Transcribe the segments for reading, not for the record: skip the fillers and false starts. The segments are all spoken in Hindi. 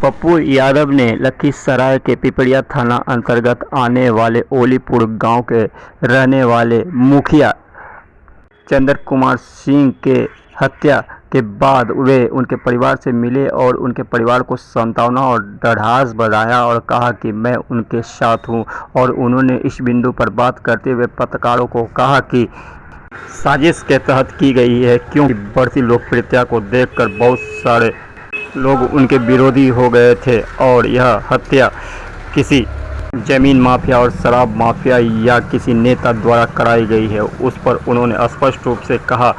पप्पू यादव ने लखीसराय के पिपरिया थाना अंतर्गत आने वाले ओलीपुर गांव के रहने वाले मुखिया चंद्र कुमार सिंह के हत्या के बाद वे उनके परिवार से मिले और उनके परिवार को सांत्वना और ढाढ़स बंधाया और कहा कि मैं उनके साथ हूं। और उन्होंने इस बिंदु पर बात करते हुए पत्रकारों को कहा कि साजिश के तहत की गई है, क्योंकि बढ़ती लोकप्रियता को देखकर बहुत सारे लोग उनके विरोधी हो गए थे और यह हत्या किसी जमीन माफिया और शराब माफिया या किसी नेता द्वारा कराई गई है। उस पर उन्होंने स्पष्ट रूप से कहा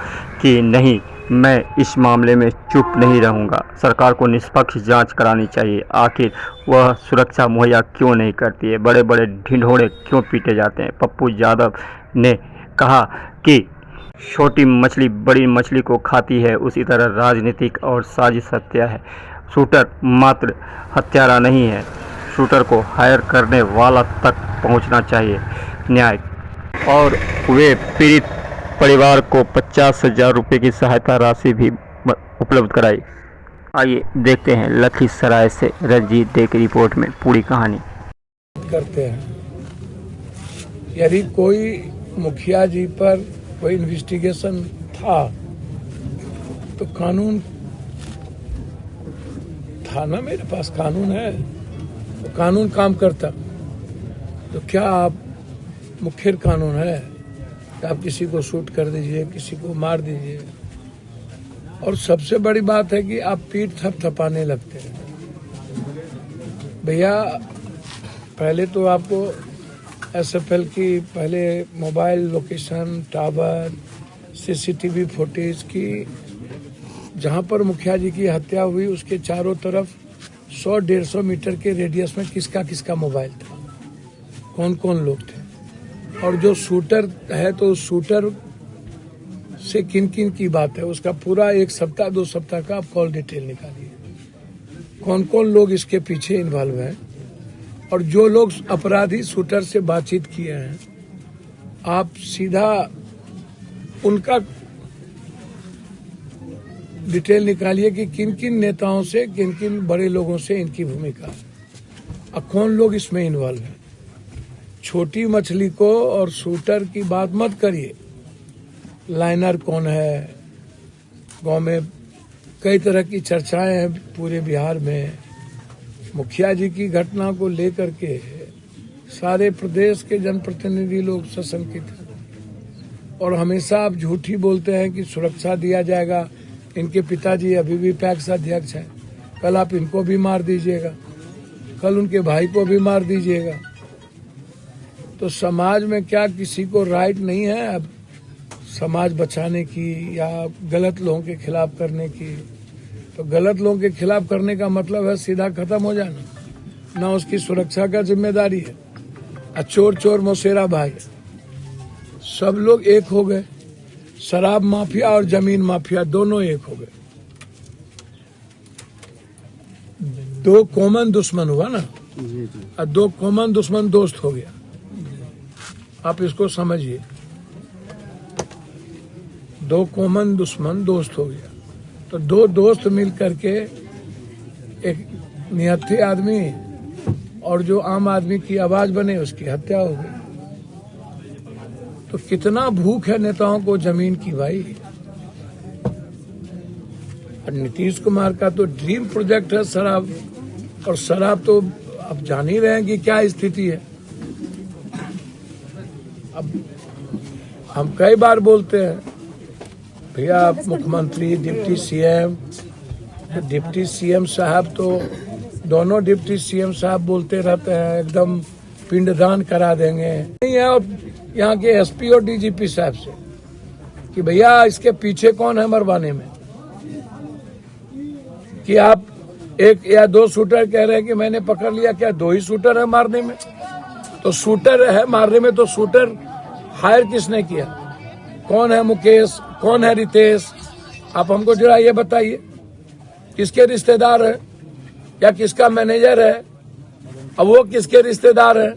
कि नहीं, मैं इस मामले में चुप नहीं रहूंगा। सरकार को निष्पक्ष जांच करानी चाहिए। आखिर वह सुरक्षा मुहैया क्यों नहीं करती है? बड़े बड़े ढिंढोरे क्यों पीटे जाते हैं? पप्पू यादव ने कहा कि छोटी मछली बड़ी मछली को खाती है, उसी तरह राजनीतिक और साजिश हत्या है। शूटर मात्र हत्यारा नहीं है, शूटर को हायर करने वाला तक पहुंचना चाहिए न्याय। और वे पीड़ित परिवार को 50,000 रुपये की सहायता राशि भी उपलब्ध कराई। आइए देखते हैं लखीसराय से रंजीत डे की रिपोर्ट में पूरी कहानी। करते हैं, यदि कोई मुखिया जी पर कोई इन्वेस्टिगेशन था तो कानून था ना, मेरे पास कानून है, तो कानून काम करता। तो क्या आप मुखिया कानून है कि आप किसी को शूट कर दीजिए, किसी को मार दीजिए। और सबसे बड़ी बात है कि आप पीठ थपथपाने लगते हैं। भैया, पहले तो आपको SFL की पहले mobile location tower CCTV footage की, जहां पर मुखिया जी की हत्या हुई उसके चारों तरफ 100-150 मीटर के रेडियस में किसका किसका मोबाइल था, कौन कौन लोग थे, और जो शूटर है तो शूटर से किन किन की बात है, उसका पूरा 1 सप्ताह 2 सप्ताह का आप कॉल डिटेल निकालिए। कौन कौन लोग इसके पीछे इन्वॉल्व हैं और जो लोग अपराधी शूटर से बातचीत किए हैं, आप सीधा उनका डिटेल निकालिए कि किन किन नेताओं से, किन किन बड़े लोगों से इनकी भूमिका है और कौन लोग इसमें इन्वॉल्व हैं। छोटी मछली को और शूटर की बात मत करिए। लाइनर कौन है, गांव में कई तरह की चर्चाएं हैं पूरे बिहार में। मुखिया जी की घटना को लेकर के सारे प्रदेश के जनप्रतिनिधि लोग सशंकित हैं और हमेशा आप झूठी बोलते हैं कि सुरक्षा दिया जाएगा। इनके पिताजी अभी भी पैक्स अध्यक्ष हैं, कल आप इनको भी मार दीजिएगा, कल उनके भाई को भी मार दीजिएगा। तो समाज में क्या किसी को राइट नहीं है अब समाज बचाने की या गलत लोगों के खिलाफ करने की? तो गलत लोगों के खिलाफ करने का मतलब है सीधा खत्म हो जाना, ना उसकी सुरक्षा का जिम्मेदारी है। चोर चोर मौसेरा भाई, सब लोग एक हो गए। शराब माफिया और जमीन माफिया दोनों एक हो गए। 2 कॉमन दुश्मन हुआ ना, और 2 कॉमन दुश्मन दोस्त हो गया। आप इसको समझिए, 2 कॉमन दुश्मन दोस्त हो गया। तो 2 दोस्त मिल करके एक निहत्थे आदमी और जो आम आदमी की आवाज बने उसकी हत्या हो गई। तो कितना भूख है नेताओं को जमीन की भाई। और नीतीश कुमार का तो ड्रीम प्रोजेक्ट है शराब, और शराब तो आप जान ही रहे हैं कि क्या स्थिति है। अब हम कई बार बोलते हैं भैया, आप मुख्यमंत्री, डिप्टी सीएम साहब, तो दोनों डिप्टी सीएम साहब बोलते रहते हैं एकदम पिंडदान करा देंगे। नहीं है, और यहाँ के SP और DGP साहब से कि भैया इसके पीछे कौन है मरवाने में, कि आप 1 या 2 शूटर कह रहे हैं कि मैंने पकड़ लिया, क्या 2 ही शूटर है मारने में? तो शूटर है मारने में, तो शूटर हायर किसने किया? कौन है मुकेश, कौन है रितेश? आप हमको जरा ये बताइए, किसके रिश्तेदार है या किसका मैनेजर है, अब वो किसके रिश्तेदार है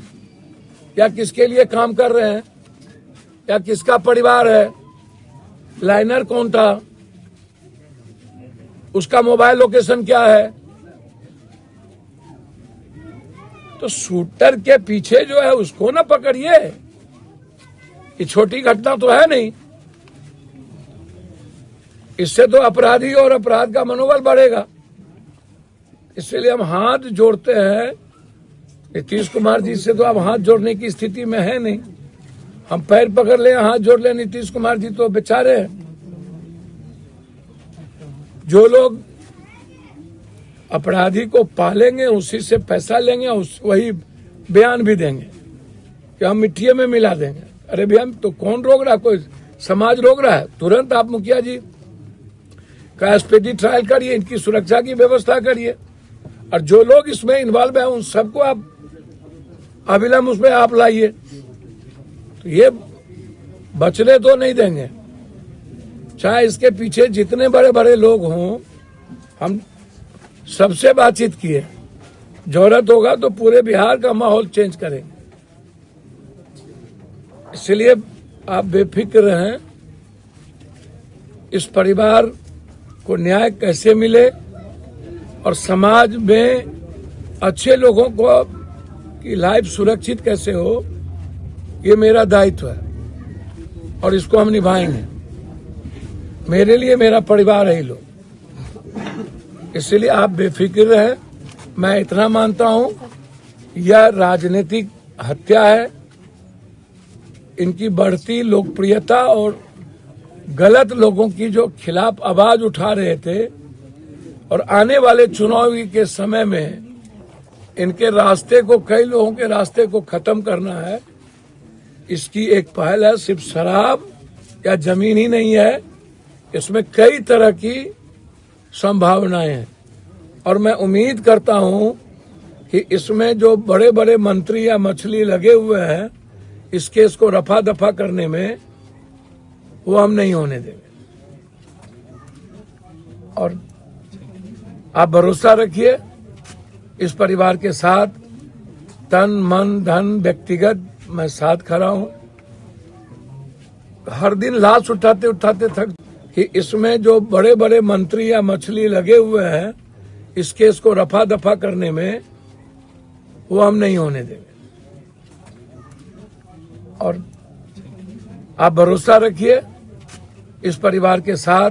या किसके लिए काम कर रहे हैं या किसका परिवार है? लाइनर कौन था, उसका मोबाइल लोकेशन क्या है, तो शूटर के पीछे जो है उसको ना पकड़िए, ये छोटी घटना तो है नहीं। इससे तो अपराधी और अपराध का मनोबल बढ़ेगा। इसलिए हम हाथ जोड़ते हैं। नीतीश कुमार जी से तो अब हाथ जोड़ने की स्थिति में है नहीं। हम पैर पकड़ ले, हाथ जोड़ ले, नीतीश कुमार जी तो बेचारे हैं। जो लोग अपराधी को पालेंगे उसी से पैसा लेंगे, वही बयान भी देंगे कि हम मिट्टी में मिला देंगे। अरे भैया, तो कौन रोक रहा है? कोई समाज रोक रहा है? तुरंत आप मुखिया जी का स्पीडी ट्रायल करिए, इनकी सुरक्षा की व्यवस्था करिए, और जो लोग इसमें इन्वॉल्व है उन सबको आप अविलंब उसमें आप लाइए। तो ये बचने तो नहीं देंगे, चाहे इसके पीछे जितने बड़े बड़े लोग हों। हम सबसे बातचीत किए, जरूरत होगा तो पूरे बिहार का माहौल चेंज करेंगे। इसलिए आप बेफिक्र रहें। इस परिवार को न्याय कैसे मिले और समाज में अच्छे लोगों को की लाइफ सुरक्षित कैसे हो, ये मेरा दायित्व है और इसको हम निभाएंगे। मेरे लिए मेरा परिवार है ये लोग, इसलिए आप बेफिक्र रहे। मैं इतना मानता हूं, यह राजनीतिक हत्या है। इनकी बढ़ती लोकप्रियता और गलत लोगों की जो खिलाफ आवाज उठा रहे थे, और आने वाले चुनाव के समय में इनके रास्ते को, कई लोगों के रास्ते को खत्म करना है। इसकी एक पहल है। सिर्फ शराब या जमीन ही नहीं है, इसमें कई तरह की संभावनाएं हैं। और मैं उम्मीद करता हूं कि इसमें जो बड़े बड़े मंत्री या मछली लगे हुए हैं, इस केस को रफा दफा करने में वो हम नहीं होने देंगे। और आप भरोसा रखिए, इस परिवार के साथ तन मन धन व्यक्तिगत मैं साथ खड़ा हूं। हर दिन लाश उठाते उठाते थक कि इसमें जो बड़े बड़े मंत्री या मछली लगे हुए हैं, इस केस को रफा दफा करने में वो हम नहीं होने देंगे। और आप भरोसा रखिए, इस परिवार के साथ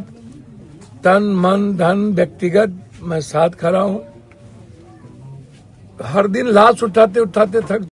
तन मन धन व्यक्तिगत मैं साथ खड़ा हूं। हर दिन लाश उठाते उठाते थक